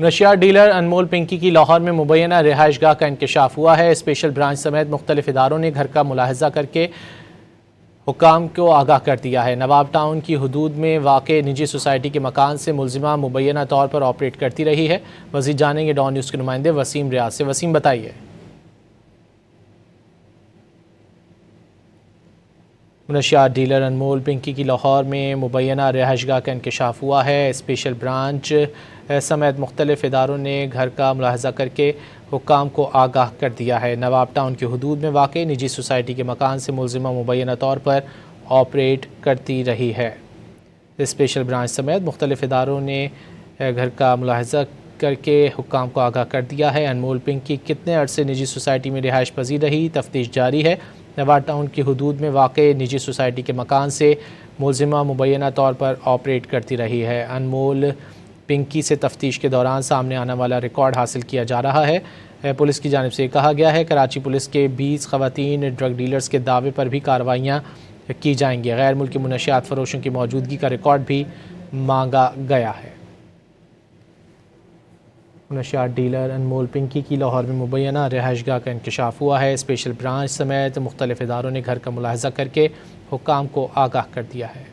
نشیات dealer انمول پنکی کی لاہور میں مبینہ رہائش گاہ کا انکشاف ہوا ہے۔ اسپیشل برانچ سمیت مختلف اداروں نے گھر کا ملاحظہ کر کے حکام کو آگاہ کر دیا ہے۔ نواب ٹاؤن کی حدود میں واقع نجی سوسائٹی کے مکان سے ملزمہ مبینہ طور پر آپریٹ کرتی رہی ہے۔ مزید جانیں گے ڈان نیوز کے نمائندے وسیم ریاض سے۔ وسیم بتائیے۔ نشیات ڈیلر انمول پنکی کی لاہور میں مبینہ رہائش گاہ کا انکشاف ہوا ہے۔ اسپیشل برانچ سمیت مختلف اداروں نے گھر کا ملاحظہ کر کے حکام کو آگاہ کر دیا ہے۔ نواب ٹاؤن کی حدود میں واقع نجی سوسائٹی کے مکان سے ملزمہ مبینہ طور پر آپریٹ کرتی رہی ہے۔ اسپیشل برانچ سمیت مختلف اداروں نے گھر کا ملاحظہ کر کے حکام کو آگاہ کر دیا ہے۔ انمول پنکی کتنے عرصے نجی سوسائٹی میں رہائش پذیر رہی، تفتیش جاری ہے۔ نواب ٹاؤن کی حدود میں واقع نجی سوسائٹی کے مکان سے ملزمہ مبینہ طور پر آپریٹ کرتی رہی ہے۔ انمول پنکی سے تفتیش کے دوران سامنے آنے والا ریکارڈ حاصل کیا جا رہا ہے۔ پولیس کی جانب سے کہا گیا ہے کراچی پولیس کے 20 خواتین ڈرگ ڈیلرز کے دعوے پر بھی کارروائیاں کی جائیں گی۔ غیر ملکی منشیات فروشوں کی موجودگی کا ریکارڈ بھی مانگا گیا ہے۔ منشیات ڈیلر انمول پنکی کی لاہور میں مبینہ رہائش گاہ کا انکشاف ہوا ہے۔ اسپیشل برانچ سمیت مختلف اداروں نے گھر کا ملاحظہ کر کے حکام کو آگاہ کر دیا ہے۔